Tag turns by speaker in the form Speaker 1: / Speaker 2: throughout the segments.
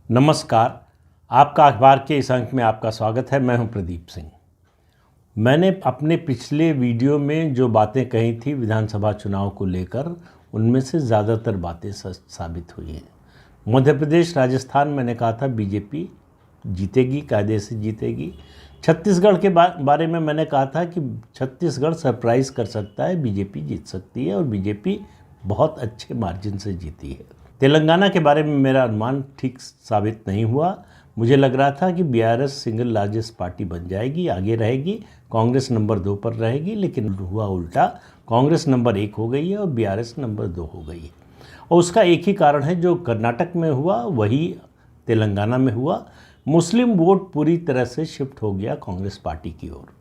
Speaker 1: नमस्कार। आपका अखबार के इस अंक में आपका स्वागत है। मैं हूं प्रदीप सिंह। मैंने अपने पिछले वीडियो में जो बातें कही थी विधानसभा चुनाव को लेकर, उनमें से ज़्यादातर बातें सच साबित हुई हैं। मध्य प्रदेश, राजस्थान मैंने कहा था बीजेपी जीतेगी, कायदे से जीतेगी। छत्तीसगढ़ के बारे में मैंने कहा था कि छत्तीसगढ़ सरप्राइज़ कर सकता है, बीजेपी जीत सकती है और बीजेपी बहुत अच्छे मार्जिन से जीती है। तेलंगाना के बारे में मेरा अनुमान ठीक साबित नहीं हुआ। मुझे लग रहा था कि बीआरएस सिंगल लार्जेस्ट पार्टी बन जाएगी, आगे रहेगी, कांग्रेस नंबर 2 पर रहेगी, लेकिन हुआ उल्टा। कांग्रेस नंबर 1 हो गई है और बीआरएस नंबर 2 हो गई है। और उसका एक ही कारण है, जो कर्नाटक में हुआ वही तेलंगाना में हुआ। मुस्लिम वोट पूरी तरह से शिफ्ट हो गया कांग्रेस पार्टी की ओर।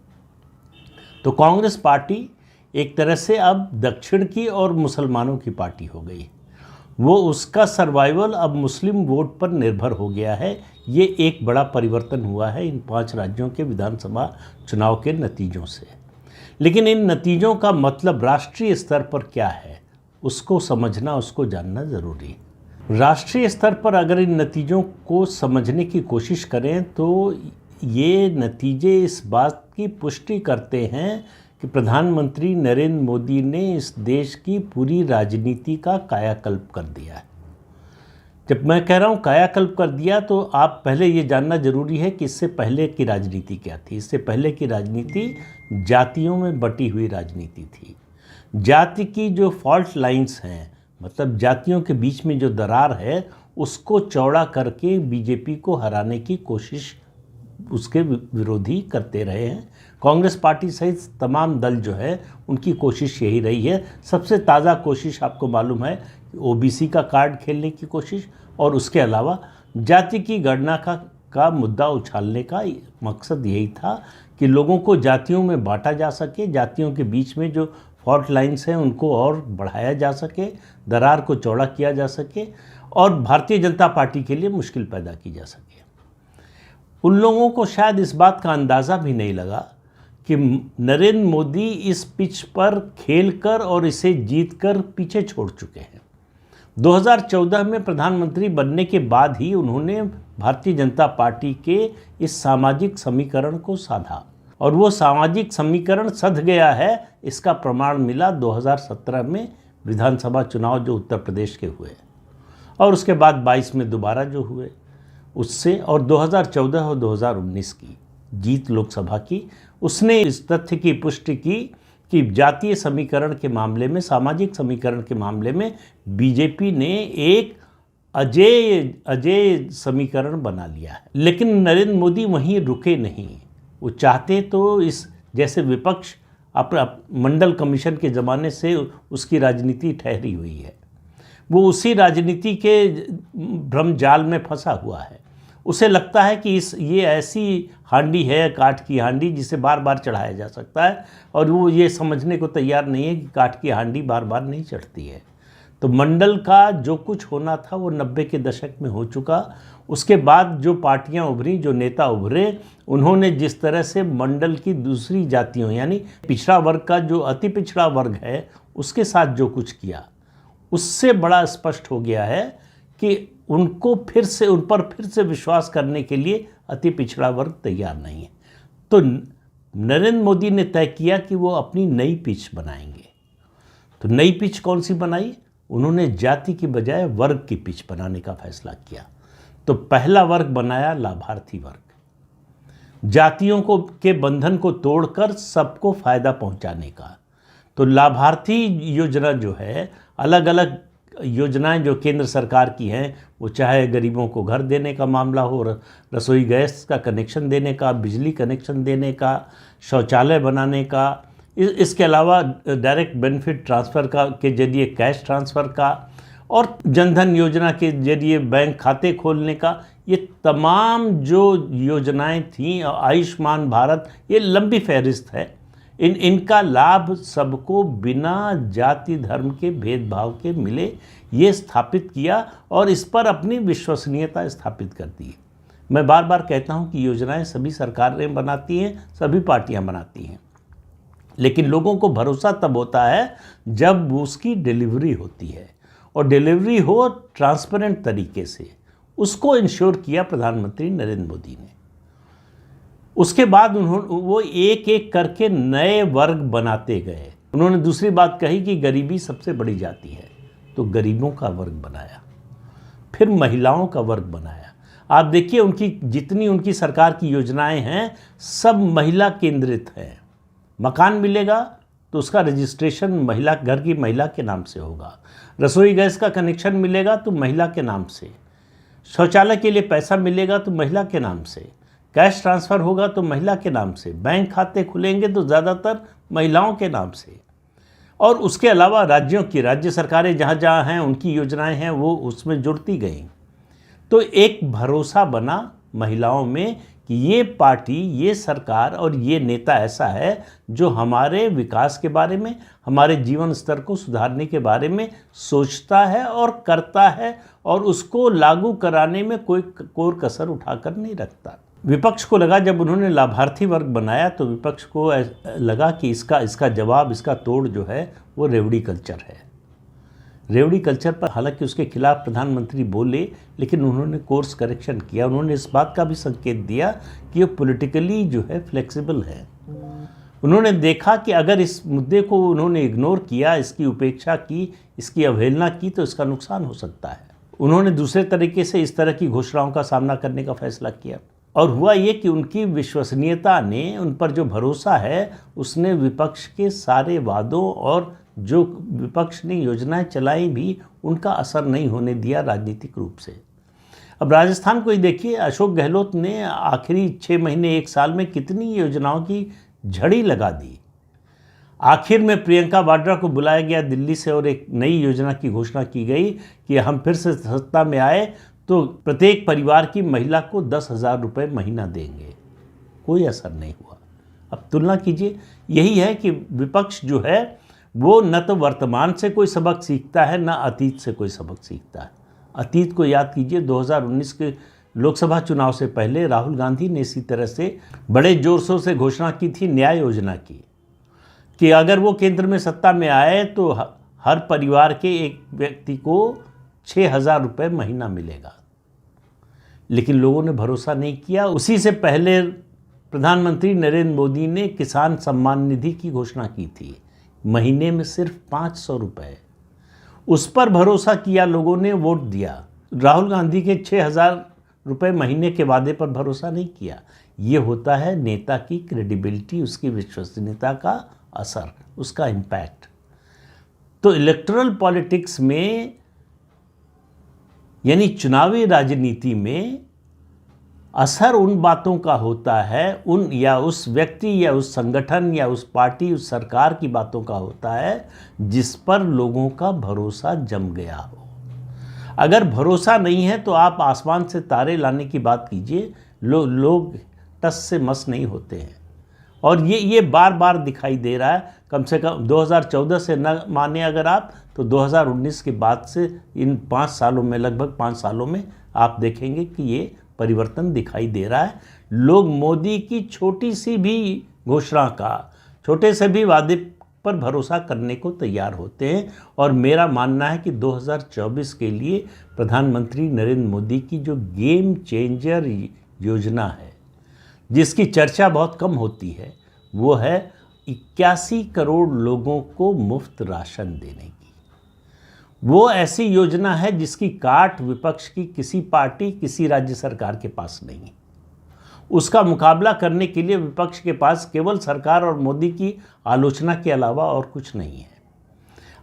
Speaker 1: तो कांग्रेस पार्टी एक तरह से अब दक्षिण की और मुसलमानों की पार्टी हो गई। वो उसका सर्वाइवल अब मुस्लिम वोट पर निर्भर हो गया है। ये एक बड़ा परिवर्तन हुआ है इन 5 राज्यों के विधानसभा चुनाव के नतीजों से। लेकिन इन नतीजों का मतलब राष्ट्रीय स्तर पर क्या है, उसको समझना, उसको जानना ज़रूरी है। राष्ट्रीय स्तर पर अगर इन नतीजों को समझने की कोशिश करें तो ये नतीजे इस बात की पुष्टि करते हैं कि प्रधानमंत्री नरेंद्र मोदी ने इस देश की पूरी राजनीति का कायाकल्प कर दिया है। जब मैं कह रहा हूँ कायाकल्प कर दिया, तो आप पहले ये जानना जरूरी है कि इससे पहले की राजनीति क्या थी। इससे पहले की राजनीति जातियों में बटी हुई राजनीति थी। जाति की जो फॉल्ट लाइंस हैं, मतलब जातियों के बीच में जो दरार है, उसको चौड़ा करके बीजेपी को हराने की कोशिश उसके विरोधी करते रहे हैं। कांग्रेस पार्टी सहित तमाम दल जो है उनकी कोशिश यही रही है। सबसे ताज़ा कोशिश आपको मालूम है ओबीसी का कार्ड खेलने की कोशिश, और उसके अलावा जाति की गणना का मुद्दा उछालने का मकसद यही था कि लोगों को जातियों में बांटा जा सके, जातियों के बीच में जो फॉल्ट लाइंस हैं उनको और बढ़ाया जा सके, दरार को चौड़ा किया जा सके और भारतीय जनता पार्टी के लिए मुश्किल पैदा की जा सके। उन लोगों को शायद इस बात का अंदाज़ा भी नहीं लगा कि नरेंद्र मोदी इस पिच पर खेलकर और इसे जीतकर पीछे छोड़ चुके हैं। 2014 में प्रधानमंत्री बनने के बाद ही उन्होंने भारतीय जनता पार्टी के इस सामाजिक समीकरण को साधा, और वो सामाजिक समीकरण सध गया है। इसका प्रमाण मिला 2017 में विधानसभा चुनाव जो उत्तर प्रदेश के हुए, और उसके बाद 22 में दोबारा जो हुए उससे, और 2014 और 2019 की जीत लोकसभा की, उसने इस तथ्य की पुष्टि की कि जातीय समीकरण के मामले में, सामाजिक समीकरण के मामले में बीजेपी ने एक अजेय समीकरण बना लिया है। लेकिन नरेंद्र मोदी वहीं रुके नहीं। वो चाहते तो इस जैसे विपक्ष अपना मंडल कमीशन के ज़माने से उसकी राजनीति ठहरी हुई है, वो उसी राजनीति के भ्रम जाल में फंसा हुआ है। उसे लगता है कि ये ऐसी हांडी है, काठ की हांडी, जिसे बार बार चढ़ाया जा सकता है, और वो ये समझने को तैयार नहीं है कि काठ की हांडी बार बार नहीं चढ़ती है। तो मंडल का जो कुछ होना था वो 90 के दशक में हो चुका। उसके बाद जो पार्टियां उभरी, जो नेता उभरे, उन्होंने जिस तरह से मंडल की दूसरी जातियों यानी पिछड़ा वर्ग का जो अति पिछड़ा वर्ग है उसके साथ जो कुछ किया, उससे बड़ा स्पष्ट हो गया है कि उन पर फिर से विश्वास करने के लिए अति पिछड़ा वर्ग तैयार नहीं है। तो नरेंद्र मोदी ने तय किया कि वो अपनी नई पिच बनाएंगे। तो नई पिच कौन सी बनाई? उन्होंने जाति की बजाय वर्ग की पिच बनाने का फैसला किया। तो पहला वर्ग बनाया लाभार्थी वर्ग, जातियों के बंधन को तोड़कर सबको फायदा पहुंचाने का। तो लाभार्थी योजना जो है, अलग अलग योजनाएं जो केंद्र सरकार की हैं, वो चाहे गरीबों को घर देने का मामला हो, रसोई गैस का कनेक्शन देने का, बिजली कनेक्शन देने का, शौचालय बनाने का, इसके अलावा डायरेक्ट बेनिफिट ट्रांसफ़र के जरिए कैश ट्रांसफ़र का, और जनधन योजना के जरिए बैंक खाते खोलने का, ये तमाम जो योजनाएं थीं, आयुष्मान भारत, ये लंबी फहरिस्त है। इनका लाभ सबको बिना जाति धर्म के भेदभाव के मिले, ये स्थापित किया और इस पर अपनी विश्वसनीयता स्थापित कर दी। मैं बार बार कहता हूँ कि योजनाएं सभी सरकारें बनाती हैं, सभी पार्टियां बनाती हैं, लेकिन लोगों को भरोसा तब होता है जब उसकी डिलीवरी होती है, और डिलीवरी हो ट्रांसपेरेंट तरीके से, उसको इंश्योर किया प्रधानमंत्री नरेंद्र मोदी ने। उसके बाद वो एक एक करके नए वर्ग बनाते गए। उन्होंने दूसरी बात कही कि गरीबी सबसे बड़ी जाति है, तो गरीबों का वर्ग बनाया, फिर महिलाओं का वर्ग बनाया। आप देखिए उनकी जितनी उनकी सरकार की योजनाएं हैं सब महिला केंद्रित हैं। मकान मिलेगा तो उसका रजिस्ट्रेशन महिला, घर की महिला के नाम से होगा। रसोई गैस का कनेक्शन मिलेगा तो महिला के नाम से। शौचालय के लिए पैसा मिलेगा तो महिला के नाम से। कैश ट्रांसफ़र होगा तो महिला के नाम से। बैंक खाते खुलेंगे तो ज़्यादातर महिलाओं के नाम से। और उसके अलावा राज्यों की, राज्य सरकारें जहाँ जहाँ हैं उनकी योजनाएं हैं वो उसमें जुड़ती गई। तो एक भरोसा बना महिलाओं में कि ये पार्टी, ये सरकार और ये नेता ऐसा है जो हमारे विकास के बारे में, हमारे जीवन स्तर को सुधारने के बारे में सोचता है और करता है, और उसको लागू कराने में कोई कोर कसर उठाकर नहीं रखता। विपक्ष को लगा, जब उन्होंने लाभार्थी वर्ग बनाया तो विपक्ष को लगा कि इसका जवाब, इसका तोड़ जो है वो रेवड़ी कल्चर है। रेवड़ी कल्चर पर हालांकि उसके खिलाफ प्रधानमंत्री बोले, लेकिन उन्होंने कोर्स करेक्शन किया। उन्होंने इस बात का भी संकेत दिया कि ये पॉलिटिकली जो है फ्लेक्सिबल है। उन्होंने देखा कि अगर इस मुद्दे को उन्होंने इग्नोर किया, इसकी उपेक्षा की, इसकी अवहेलना की, तो इसका नुकसान हो सकता है। उन्होंने दूसरे तरीके से इस तरह की घोषणाओं का सामना करने का फैसला किया, और हुआ ये कि उनकी विश्वसनीयता ने, उन पर जो भरोसा है, उसने विपक्ष के सारे वादों और जो विपक्ष ने योजनाएं चलाई भी, उनका असर नहीं होने दिया राजनीतिक रूप से। अब राजस्थान को ही देखिए, अशोक गहलोत ने आखिरी 6 महीने 1 साल में कितनी योजनाओं की झड़ी लगा दी। आखिर में प्रियंका वाड्रा को बुलाया गया दिल्ली से और एक नई योजना की घोषणा की गई कि हम फिर से सत्ता में आए तो प्रत्येक परिवार की महिला को 10,000 रुपये महीना देंगे। कोई असर नहीं हुआ। अब तुलना कीजिए, यही है कि विपक्ष जो है वो न तो वर्तमान से कोई सबक सीखता है, न अतीत से कोई सबक सीखता है। अतीत को याद कीजिए, 2019 के लोकसभा चुनाव से पहले राहुल गांधी ने इसी तरह से बड़े जोर शोर से घोषणा की थी न्याय योजना की, कि अगर वो केंद्र में सत्ता में आए तो हर परिवार के एक व्यक्ति को 6,000 रुपये महीना मिलेगा। लेकिन लोगों ने भरोसा नहीं किया। उसी से पहले प्रधानमंत्री नरेंद्र मोदी ने किसान सम्मान निधि की घोषणा की थी, महीने में सिर्फ 500 रुपये। उस पर भरोसा किया लोगों ने, वोट दिया। राहुल गांधी के 6,000 रुपये महीने के वादे पर भरोसा नहीं किया। ये होता है नेता की क्रेडिबिलिटी, उसकी विश्वसनीयता का असर, उसका इम्पैक्ट। तो इलेक्टोरल पॉलिटिक्स में, यानी चुनावी राजनीति में, असर उन बातों का होता है, उन या उस व्यक्ति या उस संगठन या उस पार्टी, उस सरकार की बातों का होता है जिस पर लोगों का भरोसा जम गया हो। अगर भरोसा नहीं है तो आप आसमान से तारे लाने की बात कीजिए, लोग टस से मस नहीं होते हैं। और ये बार बार दिखाई दे रहा है। कम से कम 2014 से न माने अगर आप, तो 2019 के बाद से इन 5 सालों में, लगभग 5 सालों में आप देखेंगे कि ये परिवर्तन दिखाई दे रहा है। लोग मोदी की छोटी सी भी घोषणा का, छोटे से भी वादे पर भरोसा करने को तैयार होते हैं। और मेरा मानना है कि 2024 के लिए प्रधानमंत्री नरेंद्र मोदी की जो गेम चेंजर योजना है, जिसकी चर्चा बहुत कम होती है, वो है 81 करोड़ लोगों को मुफ्त राशन देने की। वो ऐसी योजना है जिसकी काट विपक्ष की किसी पार्टी, किसी राज्य सरकार के पास नहीं है। उसका मुकाबला करने के लिए विपक्ष के पास केवल सरकार और मोदी की आलोचना के अलावा और कुछ नहीं है।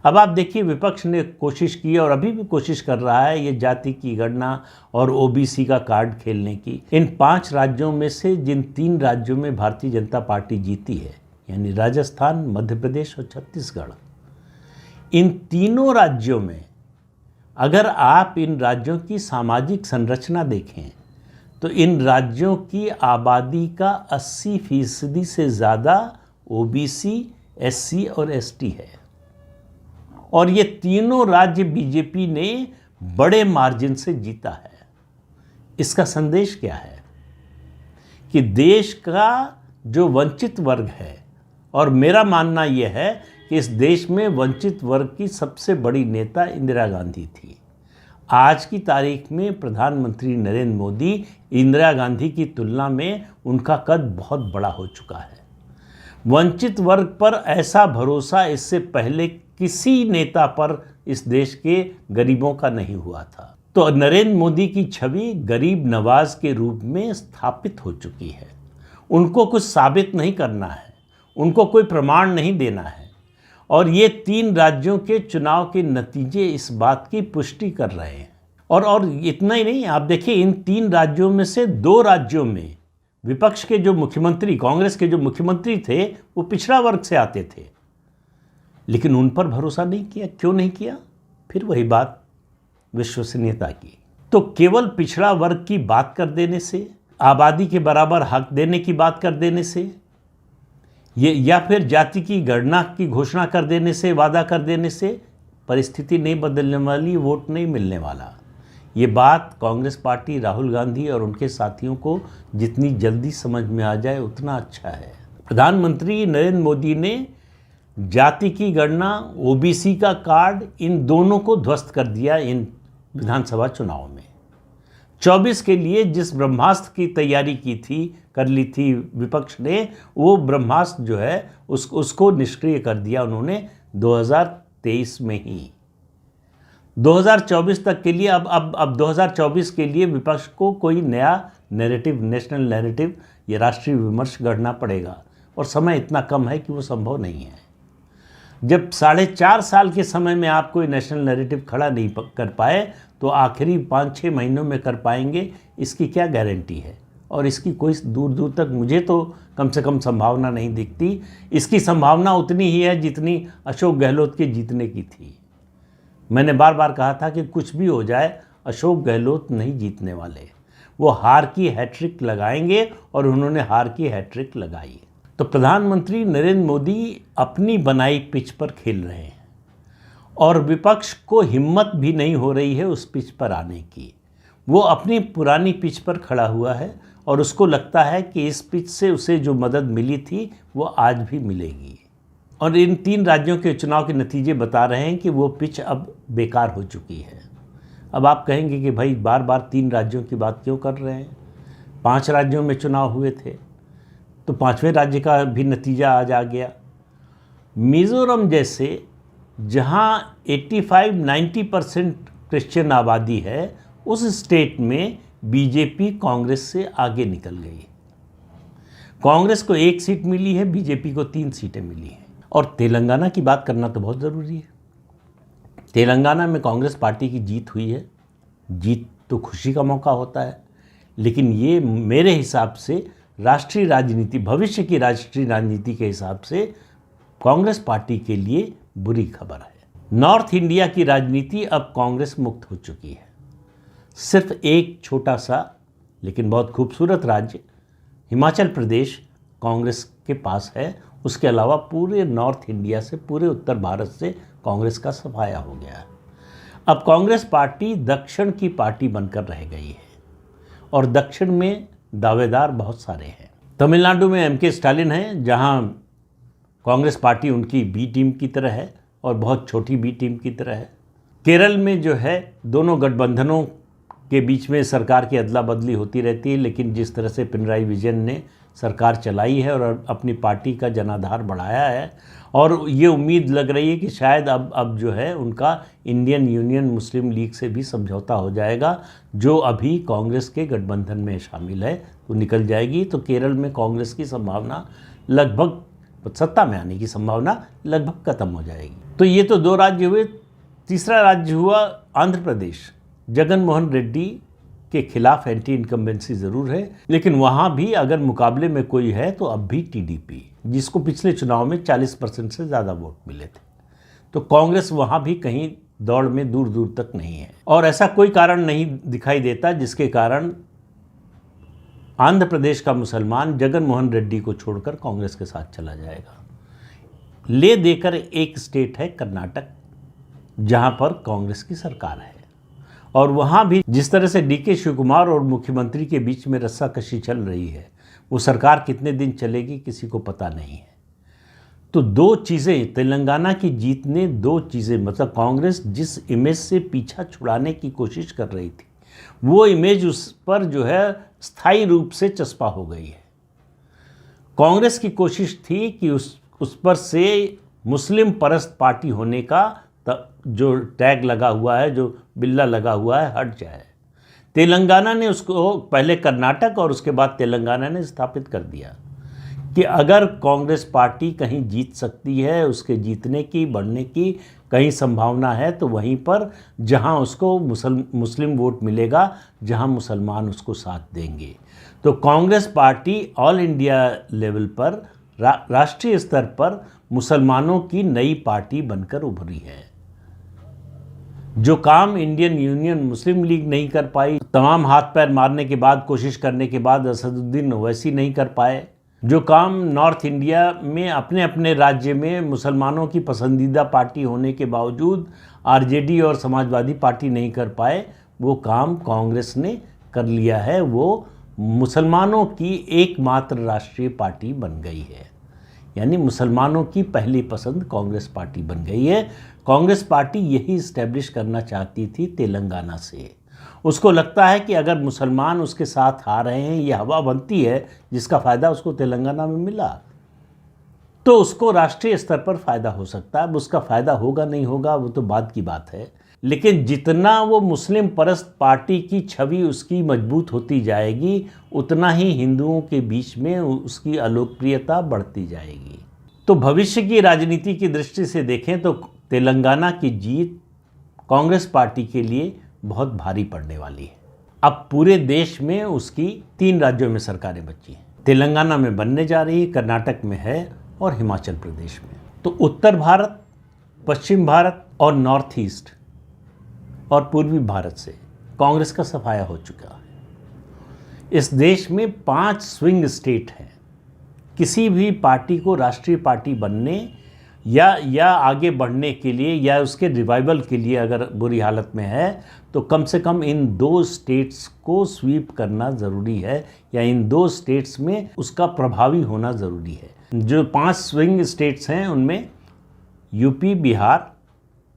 Speaker 1: अब आप देखिए, विपक्ष ने कोशिश की और अभी भी कोशिश कर रहा है ये जाति की गणना और ओबीसी का कार्ड खेलने की। इन 5 राज्यों में से जिन 3 राज्यों में भारतीय जनता पार्टी जीती है, यानी राजस्थान, मध्य प्रदेश और छत्तीसगढ़, इन तीनों राज्यों में अगर आप इन राज्यों की सामाजिक संरचना देखें तो इन राज्यों की आबादी का 80% से ज़्यादा ओबीसी, एससी और एसटी है। और ये तीनों राज्य बीजेपी ने बड़े मार्जिन से जीता है। इसका संदेश क्या है कि देश का जो वंचित वर्ग है, और मेरा मानना यह है कि इस देश में वंचित वर्ग की सबसे बड़ी नेता इंदिरा गांधी थी। आज की तारीख में प्रधानमंत्री नरेंद्र मोदी इंदिरा गांधी की तुलना में उनका कद बहुत बड़ा हो चुका है। वंचित वर्ग पर ऐसा भरोसा इससे पहले किसी नेता पर इस देश के गरीबों का नहीं हुआ था। तो नरेंद्र मोदी की छवि गरीब नवाज के रूप में स्थापित हो चुकी है। उनको कुछ साबित नहीं करना है, उनको कोई प्रमाण नहीं देना है। और ये 3 राज्यों के चुनाव के नतीजे इस बात की पुष्टि कर रहे हैं। और इतना ही नहीं, आप देखिए इन 3 राज्यों में से 2 राज्यों में विपक्ष के जो मुख्यमंत्री, कांग्रेस के जो मुख्यमंत्री थे, वो पिछड़ा वर्ग से आते थे, लेकिन उन पर भरोसा नहीं किया। क्यों नहीं किया? फिर वही बात, विश्वसनीयता की। तो केवल पिछड़ा वर्ग की बात कर देने से, आबादी के बराबर हक देने की बात कर देने से, ये या फिर जाति की गणना की घोषणा कर देने से, वादा कर देने से परिस्थिति नहीं बदलने वाली, वोट नहीं मिलने वाला। ये बात कांग्रेस पार्टी, राहुल गांधी और उनके साथियों को जितनी जल्दी समझ में आ जाए उतना अच्छा है। प्रधानमंत्री नरेंद्र मोदी ने जाति की गणना, ओबीसी का कार्ड, इन दोनों को ध्वस्त कर दिया इन विधानसभा चुनाव में। 24 के लिए जिस ब्रह्मास्त्र की तैयारी कर ली थी विपक्ष ने, वो ब्रह्मास्त्र जो है उसको निष्क्रिय कर दिया उन्होंने 2023 में ही। 2024 तक के लिए अब 2024 के लिए विपक्ष को कोई नया नैरेटिव, नेशनल नैरेटिव या राष्ट्रीय विमर्श गढ़ना पड़ेगा, और समय इतना कम है कि वो संभव नहीं है। जब 4.5 साल के समय में आप कोई नेशनल नैरेटिव खड़ा नहीं कर पाए, तो आखिरी 5-6 महीनों में कर पाएंगे, इसकी क्या गारंटी है? और इसकी कोई दूर दूर तक मुझे तो कम से कम संभावना नहीं दिखती। इसकी संभावना उतनी ही है जितनी अशोक गहलोत के जीतने की थी। मैंने बार बार कहा था कि कुछ भी हो जाए, अशोक गहलोत नहीं जीतने वाले, वो हार की हैट्रिक लगाएंगे, और उन्होंने हार की हैट्रिक लगाई। तो प्रधानमंत्री नरेंद्र मोदी अपनी बनाई पिच पर खेल रहे हैं, और विपक्ष को हिम्मत भी नहीं हो रही है उस पिच पर आने की। वो अपनी पुरानी पिच पर खड़ा हुआ है, और उसको लगता है कि इस पिच से उसे जो मदद मिली थी वो आज भी मिलेगी। और इन 3 राज्यों के चुनाव के नतीजे बता रहे हैं कि वो पिच अब बेकार हो चुकी है। अब आप कहेंगे कि भाई बार बार 3 राज्यों की बात क्यों कर रहे हैं? 5 राज्यों में चुनाव हुए थे, तो 5वें राज्य का भी नतीजा आज आ गया। मिज़ोरम जैसे, जहां 85-90% क्रिश्चियन आबादी है, उस स्टेट में बीजेपी कांग्रेस से आगे निकल गई। कांग्रेस को 1 सीट मिली है, बीजेपी को 3 सीटें मिली हैं। और तेलंगाना की बात करना तो बहुत ज़रूरी है। तेलंगाना में कांग्रेस पार्टी की जीत हुई है। जीत तो खुशी का मौका होता है, लेकिन ये मेरे हिसाब से राष्ट्रीय राजनीति, भविष्य की राष्ट्रीय राजनीति के हिसाब से कांग्रेस पार्टी के लिए बुरी खबर है। नॉर्थ इंडिया की राजनीति अब कांग्रेस मुक्त हो चुकी है। सिर्फ एक छोटा सा लेकिन बहुत खूबसूरत राज्य हिमाचल प्रदेश कांग्रेस के पास है। उसके अलावा पूरे नॉर्थ इंडिया से, पूरे उत्तर भारत से कांग्रेस का सफाया हो गया है। अब कांग्रेस पार्टी दक्षिण की पार्टी बनकर रह गई है, और दक्षिण में दावेदार बहुत सारे हैं। तमिलनाडु में एमके स्टालिन हैं, जहां कांग्रेस पार्टी उनकी बी टीम की तरह है, और बहुत छोटी बी टीम की तरह है। केरल में जो है, दोनों गठबंधनों के बीच में सरकार की अदला बदली होती रहती है, लेकिन जिस तरह से पिनराई विजयन ने सरकार चलाई है और अपनी पार्टी का जनाधार बढ़ाया है, और ये उम्मीद लग रही है कि शायद अब जो है उनका इंडियन यूनियन मुस्लिम लीग से भी समझौता हो जाएगा, जो अभी कांग्रेस के गठबंधन में शामिल है, तो निकल जाएगी। तो केरल में कांग्रेस की संभावना लगभग, सत्ता में आने की संभावना लगभग खत्म हो जाएगी। तो ये तो 2 राज्य हुए। तीसरा राज्य हुआ आंध्र प्रदेश। जगन मोहन रेड्डी के खिलाफ एंटी इनकम्बेंसी ज़रूर है, लेकिन वहाँ भी अगर मुकाबले में कोई है तो अब भी टीडीपी, जिसको पिछले चुनाव में 40% से ज़्यादा वोट मिले थे। तो कांग्रेस वहाँ भी कहीं दौड़ में दूर दूर तक नहीं है, और ऐसा कोई कारण नहीं दिखाई देता जिसके कारण आंध्र प्रदेश का मुसलमान जगन मोहन रेड्डी को छोड़कर कांग्रेस के साथ चला जाएगा। ले देकर एक स्टेट है कर्नाटक, जहाँ पर कांग्रेस की सरकार है, और वहाँ भी जिस तरह से डीके शिवकुमार और मुख्यमंत्री के बीच में रस्साकशी चल रही है, वो सरकार कितने दिन चलेगी किसी को पता नहीं है। तो दो चीज़ें, तेलंगाना की जीत ने दो चीज़ें, मतलब कांग्रेस जिस इमेज से पीछा छुड़ाने की कोशिश कर रही थी वो इमेज उस पर जो है स्थायी रूप से चस्पा हो गई है। कांग्रेस की कोशिश थी कि उस पर से मुस्लिम परस्त पार्टी होने का जो टैग लगा हुआ है, जो बिल्ला लगा हुआ है, हट जाए। तेलंगाना ने उसको, पहले कर्नाटक और उसके बाद तेलंगाना ने स्थापित कर दिया कि अगर कांग्रेस पार्टी कहीं जीत सकती है, उसके जीतने की, बढ़ने की कहीं संभावना है, तो वहीं पर जहां उसको मुस्लिम वोट मिलेगा, जहां मुसलमान उसको साथ देंगे। तो Congress party all India level पर, राष्ट्रीय स्तर पर मुसलमानों की नई पार्टी बनकर उभरी है। जो काम इंडियन यूनियन मुस्लिम लीग नहीं कर पाई, तमाम हाथ पैर मारने के बाद, कोशिश करने के बाद असदुद्दीन ओवैसी नहीं कर पाए, जो काम नॉर्थ इंडिया में अपने अपने राज्य में मुसलमानों की पसंदीदा पार्टी होने के बावजूद आरजेडी और समाजवादी पार्टी नहीं कर पाए, वो काम कांग्रेस ने कर लिया है। वो मुसलमानों की एकमात्र राष्ट्रीय पार्टी बन गई है, यानी मुसलमानों की पहली पसंद कांग्रेस पार्टी बन गई है। कांग्रेस पार्टी यही इस्टेब्लिश करना चाहती थी तेलंगाना से। उसको लगता है कि अगर मुसलमान उसके साथ आ रहे हैं, ये हवा बनती है जिसका फ़ायदा उसको तेलंगाना में मिला, तो उसको राष्ट्रीय स्तर पर फ़ायदा हो सकता है। अब उसका फ़ायदा होगा नहीं होगा वो तो बाद की बात है, लेकिन जितना वो मुस्लिम परस्त पार्टी की छवि उसकी मजबूत होती जाएगी, उतना ही हिंदुओं के बीच में उसकी अलोकप्रियता बढ़ती जाएगी। तो भविष्य की राजनीति की दृष्टि से देखें तो तेलंगाना की जीत कांग्रेस पार्टी के लिए बहुत भारी पड़ने वाली है। अब पूरे देश में उसकी 3 राज्यों में सरकारें बची हैं। तेलंगाना में बनने जा रही है, कर्नाटक में है और हिमाचल प्रदेश में। तो उत्तर भारत, पश्चिम भारत और नॉर्थ ईस्ट और पूर्वी भारत से कांग्रेस का सफाया हो चुका है। इस देश में 5 स्विंग स्टेट हैं। किसी भी पार्टी को राष्ट्रीय पार्टी बनने या आगे बढ़ने के लिए या उसके रिवाइवल के लिए अगर बुरी हालत में है, तो कम से कम इन 2 स्टेट्स को स्वीप करना ज़रूरी है, या इन 2 स्टेट्स में उसका प्रभावी होना ज़रूरी है। जो 5 स्विंग स्टेट्स हैं उनमें यूपी, बिहार,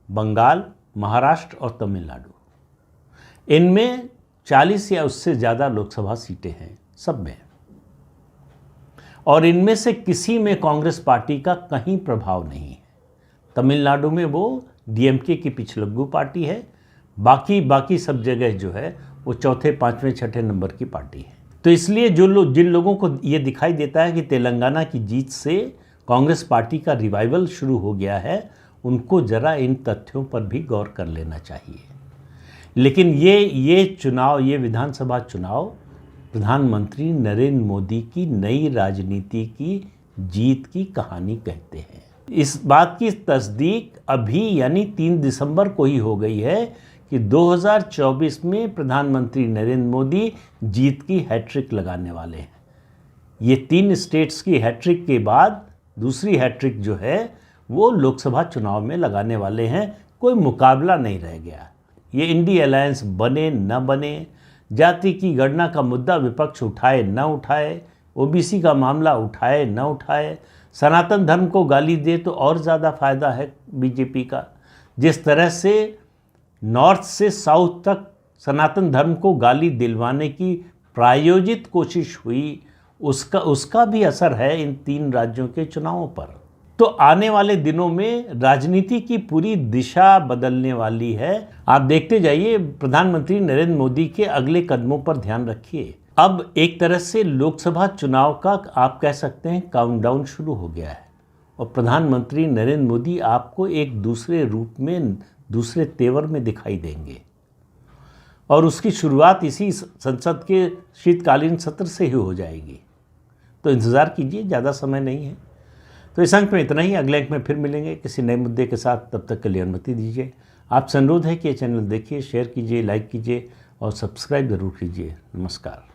Speaker 1: बंगाल, महाराष्ट्र और तमिलनाडु, इनमें 40 या उससे ज़्यादा लोकसभा सीटें हैं सब में, और इनमें से किसी में कांग्रेस पार्टी का कहीं प्रभाव नहीं है। तमिलनाडु में वो डीएमके की पिछलग्गू पार्टी है, बाकी सब जगह जो है वो चौथे, 5वें, 6ठे नंबर की पार्टी है। तो इसलिए जिन लोगों को ये दिखाई देता है कि तेलंगाना की जीत से कांग्रेस पार्टी का रिवाइवल शुरू हो गया है, उनको ज़रा इन तथ्यों पर भी गौर कर लेना चाहिए। लेकिन ये चुनाव, ये विधानसभा चुनाव प्रधानमंत्री नरेंद्र मोदी की नई राजनीति की जीत की कहानी कहते हैं। इस बात की तस्दीक अभी यानी 3 दिसंबर को ही हो गई है कि 2024 में प्रधानमंत्री नरेंद्र मोदी जीत की हैट्रिक लगाने वाले हैं। ये 3 स्टेट्स की हैट्रिक के बाद दूसरी हैट्रिक जो है वो लोकसभा चुनाव में लगाने वाले हैं। कोई मुकाबला नहीं रह गया। ये इंडी अलायंस बने न बने, जाति की गणना का मुद्दा विपक्ष उठाए न उठाए, ओबीसी का मामला उठाए न उठाए, सनातन धर्म को गाली दे तो और ज़्यादा फ़ायदा है बीजेपी का। जिस तरह से नॉर्थ से साउथ तक सनातन धर्म को गाली दिलवाने की प्रायोजित कोशिश हुई, उसका भी असर है इन 3 राज्यों के चुनावों पर। तो आने वाले दिनों में राजनीति की पूरी दिशा बदलने वाली है। आप देखते जाइए, प्रधानमंत्री नरेंद्र मोदी के अगले कदमों पर ध्यान रखिए। अब एक तरह से लोकसभा चुनाव का आप कह सकते हैं काउंटडाउन शुरू हो गया है, और प्रधानमंत्री नरेंद्र मोदी आपको एक दूसरे रूप में, दूसरे तेवर में दिखाई देंगे, और उसकी शुरुआत इसी संसद के शीतकालीन सत्र से ही हो जाएगी। तो इंतज़ार कीजिए, ज़्यादा समय नहीं है। तो इस अंक में इतना ही। अगले अंक में फिर मिलेंगे किसी नए मुद्दे के साथ। तब तक के लिए अनुमति दीजिए। आपसे अनुरोध है कि ये चैनल देखिए, शेयर कीजिए, लाइक कीजिए और सब्सक्राइब ज़रूर कीजिए। नमस्कार।